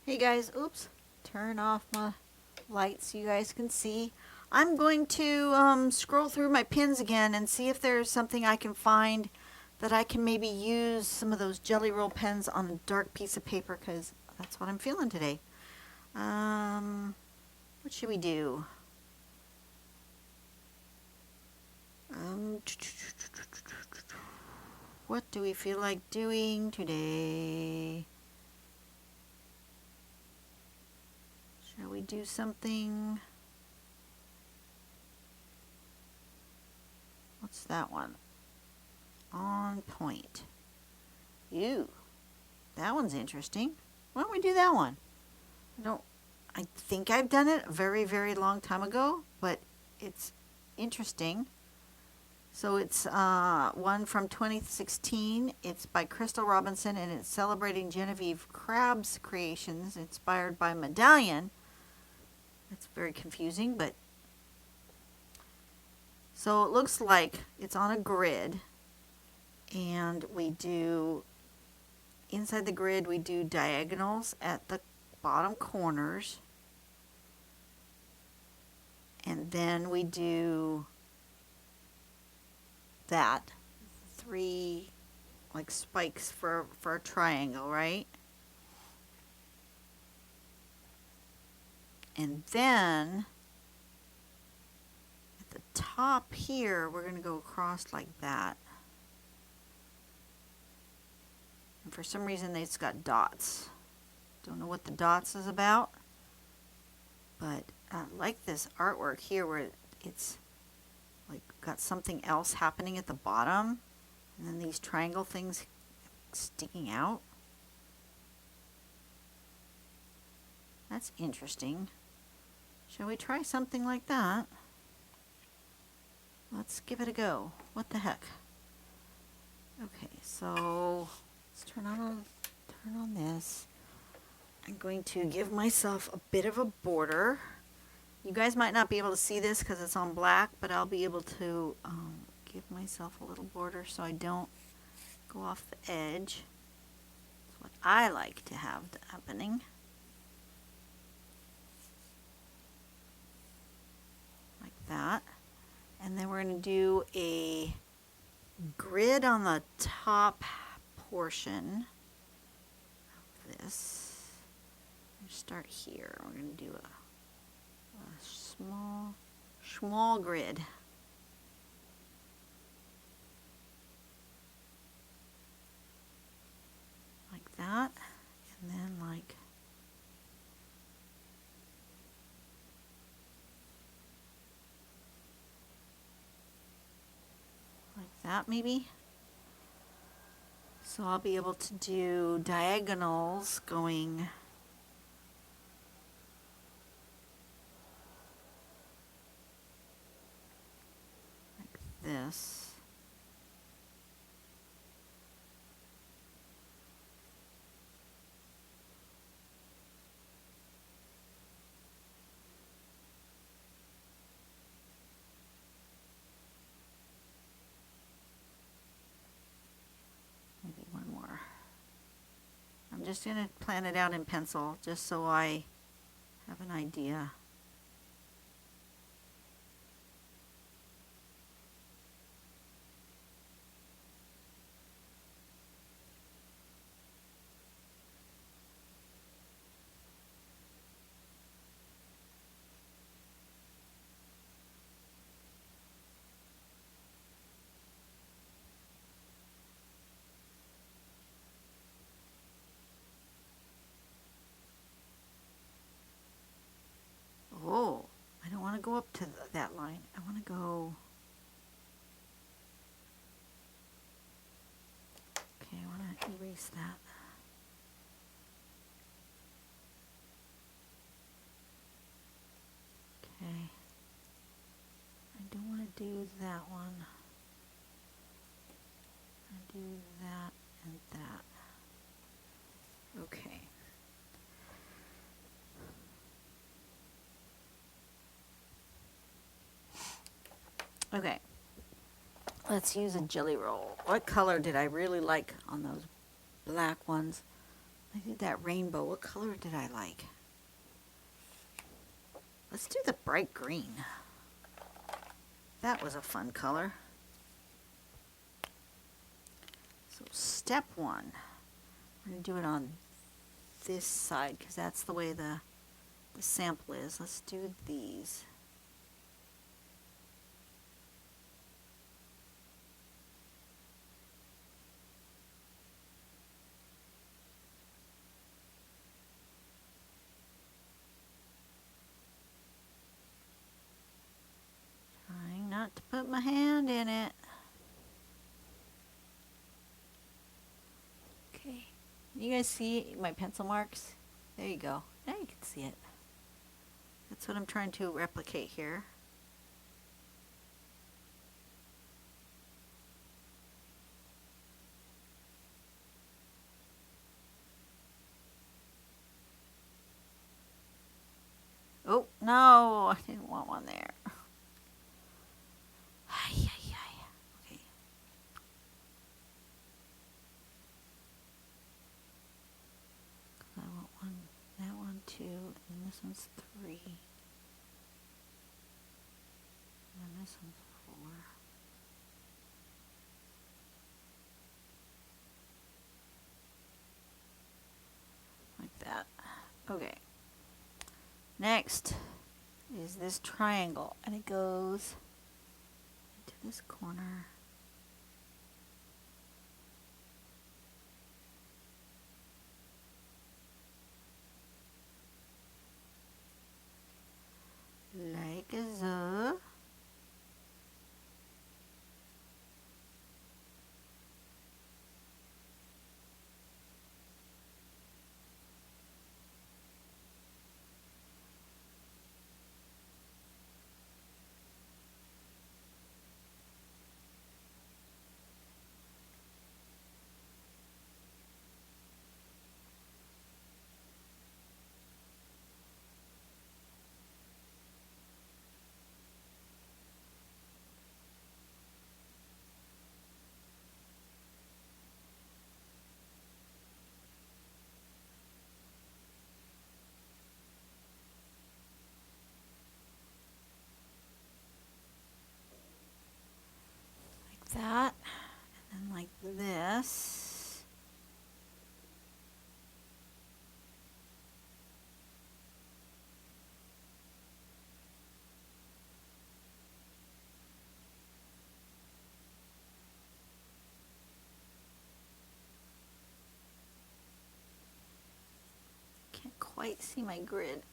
Hey guys, oops, turn off my lights so you guys can see. I'm going to scroll through my pins again and see if there's something I can find that I can maybe use some of those Jelly Roll pens on a dark piece of paper, because that's what I'm feeling today. What should we do? What do we feel like doing today? Shall we do something? What's that one? On point. Ew. That one's interesting. Why don't we do that one? I think I've done it a very, very long time ago, but it's interesting. So it's one from 2016. It's by Crystal Robinson, and it's celebrating Genevieve Crabb's creations, inspired by Medallion. It's very confusing, but so it looks like it's on a grid, and we do, inside the grid, we do diagonals at the bottom corners, and then we do that, 3 like spikes for a triangle, right? And then at the top here, we're going to go across like that. And for some reason, it's got dots. Don't know what the dots is about, but I like this artwork here where it's like got something else happening at the bottom, and then these triangle things sticking out. That's interesting. Shall we try something like that? Let's give it a go. What the heck? Okay, so let's turn on this. I'm going to give myself a bit of a border. You guys might not be able to see this because it's on black, but I'll be able to give myself a little border so I don't go off the edge. That's what I like to have happening. Like that. And then we're going to do a grid on the top portion of this. Start here. We're going to do a small grid. Like that. And then like that maybe. So I'll be able to do diagonals going this. Maybe one more. I'm just going to plan it out in pencil just so I have an idea. Oh, I don't want to go up to that line. I want to go. Okay, I want to erase that. Okay. I don't want to do that one. I do that and that. Okay. Okay. Let's use a Jelly Roll. What color did I really like on those black ones? I did that rainbow. What color did I like? Let's do the bright green. That was a fun color. So step one, we're going to do it on this side because that's the way the sample is. Let's do these. Trying not to put my hand in it. Okay. You guys see my pencil marks? There you go. Now you can see it. That's what I'm trying to replicate here. Oh, no, I didn't want one there. Okay. I want one, that one, 2, and this one's 3. And this one's 4. Like that. Okay. Next is this triangle, and it goes into this corner. Like so. That, and then like this. Can't quite see my grid.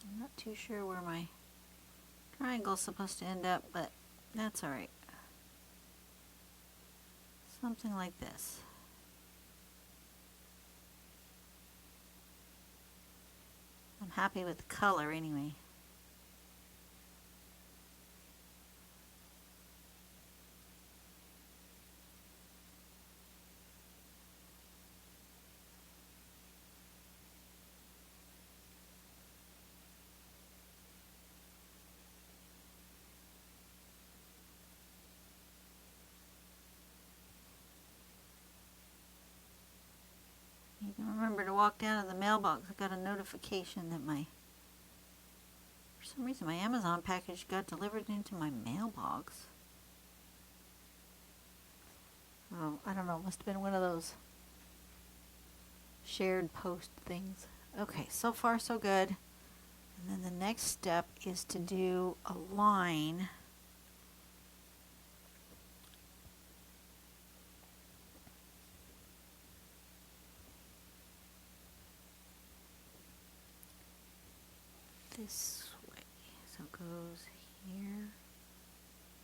I'm not too sure where my triangle's supposed to end up, but that's all right. Something like this. I'm happy with the color anyway. You can remember to walk down to the mailbox. I got a notification that for some reason my Amazon package got delivered into my mailbox. Oh, I don't know, must have been one of those shared post things. Okay, so far so good. And then the next step is to do a line this way. So it goes here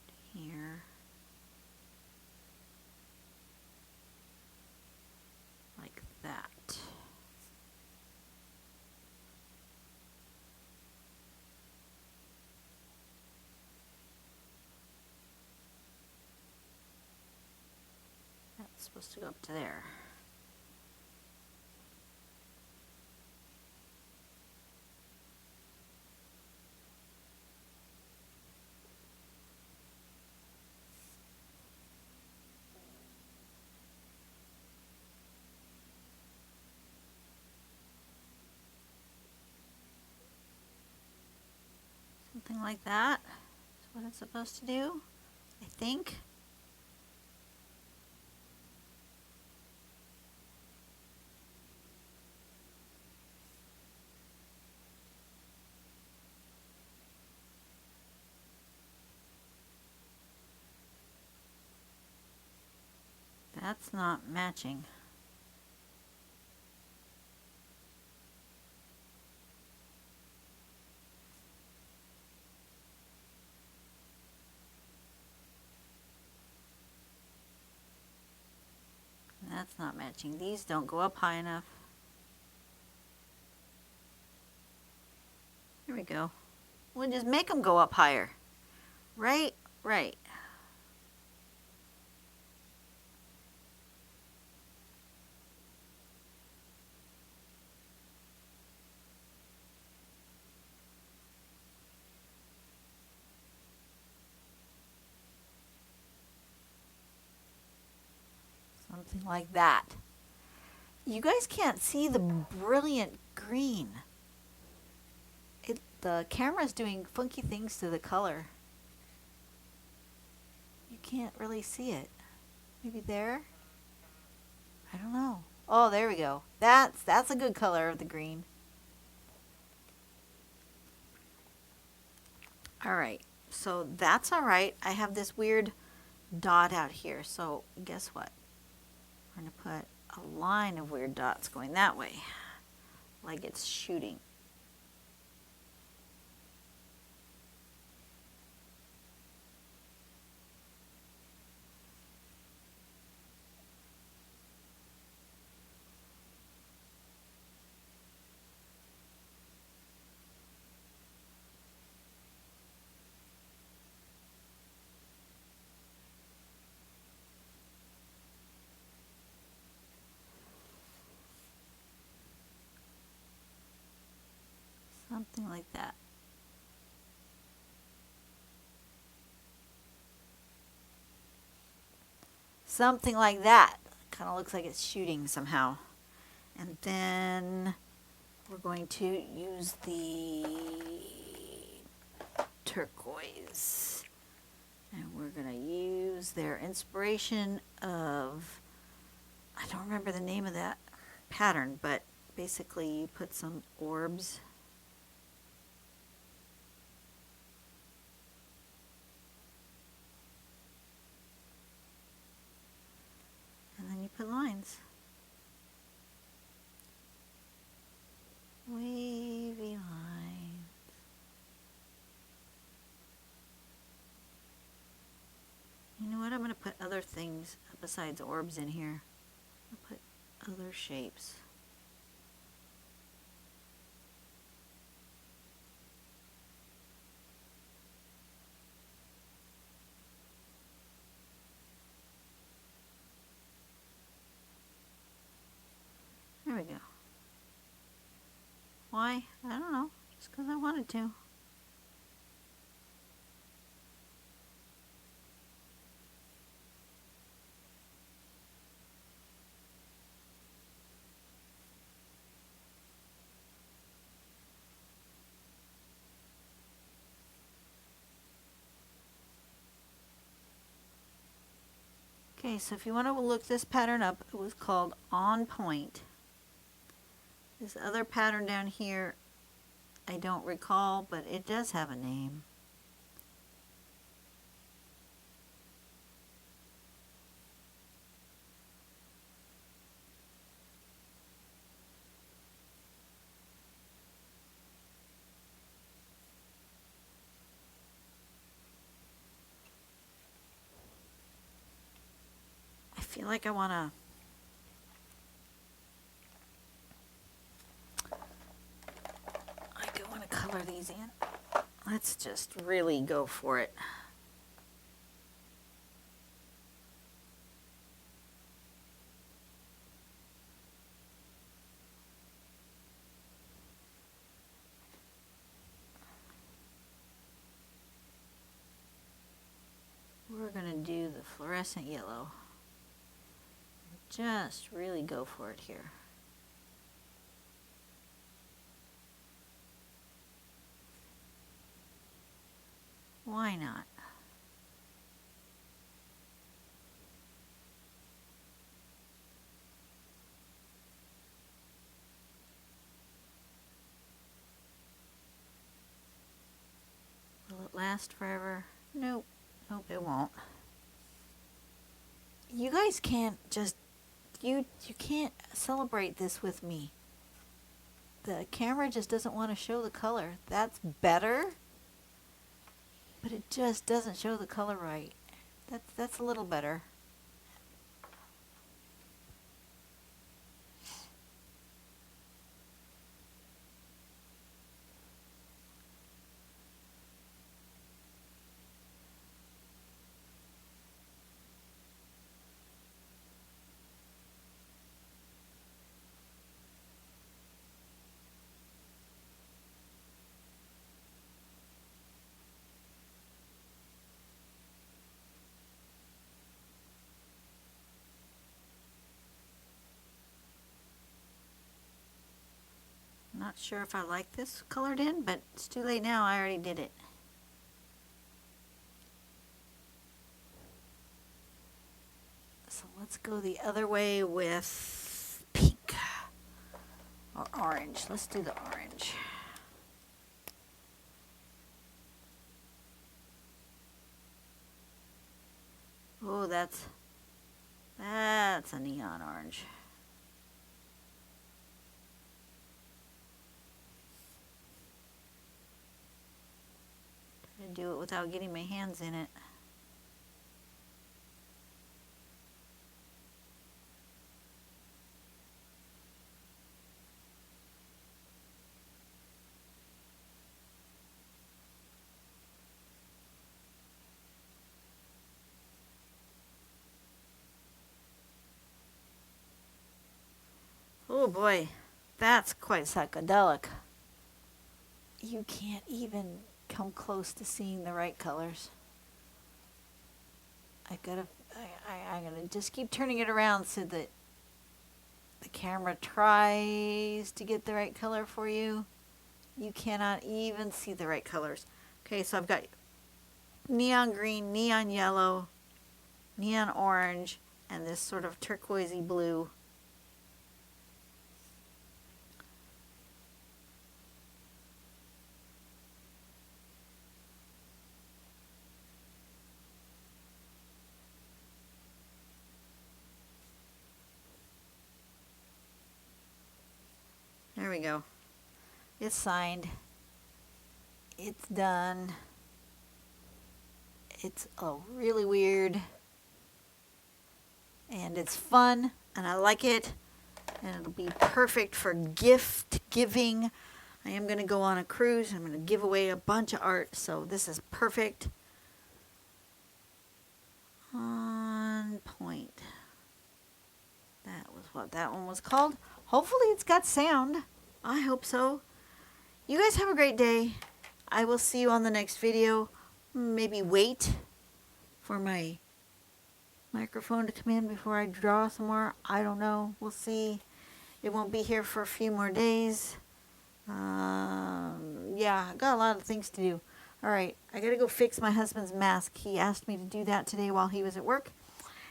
to here. Like that. That's supposed to go up to there. like that. That's what it's supposed to do, I think. That's not matching. That's not matching. These don't go up high enough. There we go. We'll just make them go up higher. Right, right. Something like that. You guys can't see the brilliant green. The camera's doing funky things to the color. You can't really see it. Maybe there? I don't know. Oh, there we go. That's a good color of the green. All right. So that's all right. I have this weird dot out here. So guess what? We're going to put a line of weird dots going that way, like it's shooting. Something like that. Something like that. Kind of looks like it's shooting somehow. And then we're going to use the turquoise. And we're going to use their inspiration of, I don't remember the name of that pattern, but basically you put some orbs. And then you put lines. Wavy lines. You know what? I'm going to put other things besides orbs in here. I'll put other shapes. There we go. Why? I don't know. Just because I wanted to. Okay, so if you want to look this pattern up, it was called On Point. This other pattern down here, I don't recall, but it does have a name. I feel like I want to color these in. Let's just really go for it. We're going to do the fluorescent yellow. Just really go for it here. Why not? Will it last forever? Nope. Nope, it won't. You guys can't just, you can't celebrate this with me. The camera just doesn't want to show the color. That's better, but it just doesn't show the color right. That's a little better. Not sure if I like this colored in, but it's too late now. I already did it. So let's go the other way with pink or orange. Let's do the orange. Oh, that's a neon orange. Try to do it without getting my hands in it. Oh boy, that's quite psychedelic. You can't even come close to seeing the right colors. I'm gonna just keep turning it around so that the camera tries to get the right color for you. You cannot even see the right colors. Okay, so I've got neon green, neon yellow, neon orange, and this sort of turquoisey blue. There we go. It's signed. It's done. It's really weird. And it's fun. And I like it. And it'll be perfect for gift giving. I am going to go on a cruise. I'm going to give away a bunch of art. So this is perfect. On point. That was what that one was called. Hopefully it's got sound. I hope so. You guys have a great day. I will see you on the next video. Maybe wait for my microphone to come in before I draw some more. I don't know. We'll see. It won't be here for a few more days. Yeah, I got a lot of things to do. All right, I got to go fix my husband's mask. He asked me to do that today while he was at work.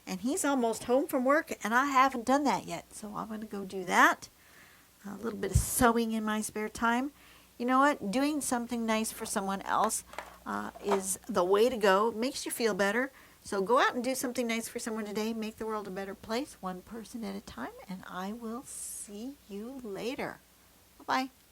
And he's almost home from work, and I haven't done that yet. So I'm going to go do that. A little bit of sewing in my spare time. You know what? Doing something nice for someone else is the way to go. It makes you feel better. So go out and do something nice for someone today. Make the world a better place, one person at a time. And I will see you later. Bye-bye.